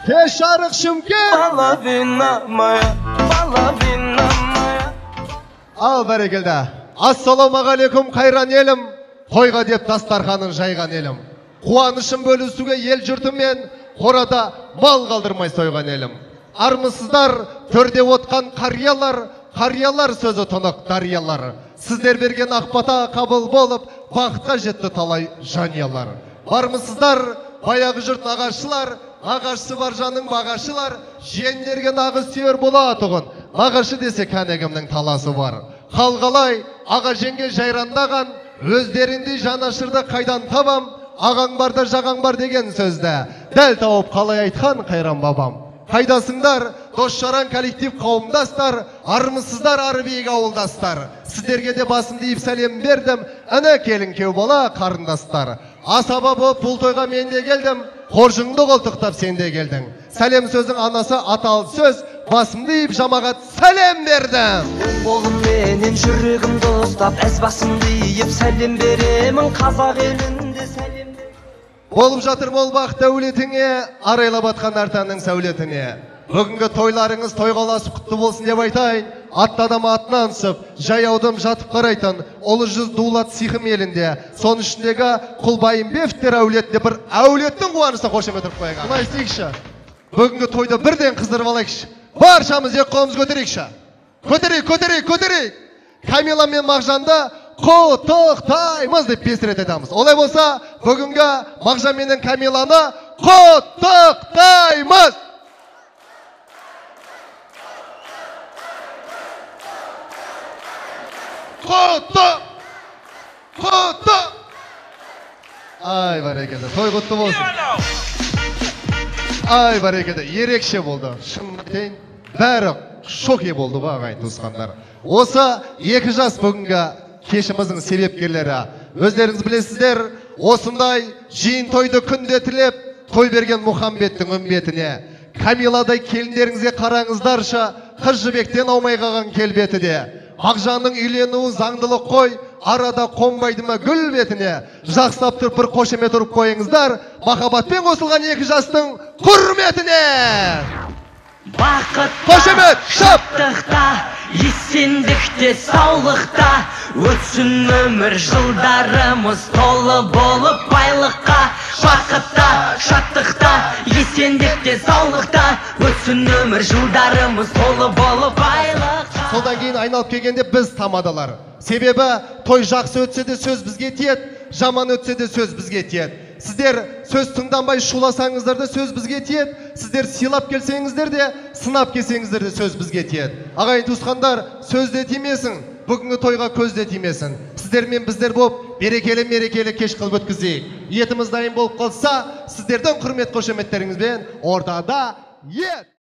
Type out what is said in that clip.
Kеш Жарық Шымкент. Половина моя, половина моя. Ал бәрекелді. Ассаламағалейкум қайран елім, қойға деп дастарханын жайған елім. Қуанышым бөлісуге ел жұртымен, қорада мал қалдырмай сойған елім. Армысыздар, төрде отқан қариялар сөзі тұнық дариялар. Сіздер берген ақбата қабыл болып, бақытқа жетті талай жаниялар. Бармысыздар, баяғы жұрт ағашылар, ағашысы бар жаның бағашылар, жиендерге нағыз сүйер бола тұғын, ағашы десе кәнегімнің таласы бар. Қалғалай, аға жеңге жайрандаған, өздерінде жанашырды қайдан табам, ағаң барда жағаң бар деген сөзді, дәл тауып қалай айтқан қайран бабам. Қайдасыңдар, дос-жаран коллектив қауымдастар, армысыздар арбиік ауылдастар. Сіздерге де басым дейіп сәлем бердім, әне келін кеу бола қарындастар. Асаба болып бұл тойға мен де келдім, қоржыңды қолтықтап сен де келдің. Сәлем сөздің анасы атал сөз, басым дейіп жамағат сәлем бердім. Болым менен жүрегімді ұстап, әз басым дейіп сәлем беремін, қазақ елінде сәлем. Болып жатыр мол бақ дәулетіңе, арайлап атқан артанның сәулетіне. Бүгінгі тойларыңыз тойғаласып құтты болсын деп айтайын. Атты адам атынан түсіп, жаяудым жатып қарайтын, олы жүз дулат сихым елінде. Сон ішіндегі Құлбайым бефтер әулетте бір әулеттің қуанышта қошемет тұрып қойған. Бұлай істейікші. Бүгінгі тойды бірден қыздырып алайықшы. Баршамыз ек қолымыз көтерейікші. Көтерейік. Камила мен Мағжанды құттықтаймыз деп 5 рет айтамыз. Олай болса, бүгінгі Мағжан менен Камиланы құттықтаймыз. Құтты. Ай, бәрекелді. Той құтты болсын. Ай, бәрекелді. Ерекше болды. Шын бәрі шоке болды ба, ағайын туысқандар. Осы 2 жас бүгінгі кешіміздің себепкерлері. Өздеріңіз білесіздер, осындай жиын тойды күндетілеп, той берген Мұхамбеттің үмбетіне. Камиладай келіндеріңізге қараңыздарша, қыз жібектен аумай қалған келбеті де. Мағжанның үйленуі заңдылық қой, арада қонбайды ма гүл бетіне. Жақсылап тұрып бір қошемет ұрып қойыңыздар, махаббатпен қосылған 2 жастың құрметіне. Бақытта, шаттықта, есендікте, саулықта, өтсін өмір жылдарымыз толы болып байлыққа. Бақытта, шаттықта, есендікте, саулықта, өтсін өмір жылдарымыз толы болып байлыққа. Содан кейін айналып келгенде біз тамадалар. Себебі той жақсы өтсе де сөз бізге тиеді, жаман өтсе де сөз бізге тиеді. Сіздер сөз тыңданбай шуласаңыздар да сөз бізге тиеді. Сіздер сыйлап келсеңіздер де, сынап келсеңіздер де сөз бізге тиеді. Ағайын туысқандар, сөзде тимесін, бүгінгі тойға көзде тимесін. Сіздер мен біздер болып, мерекелі кеш қылып өткізейік. Етіміз дайын болып қалса, сіздердің құрмет қошеметтеріңізбен ортада ет.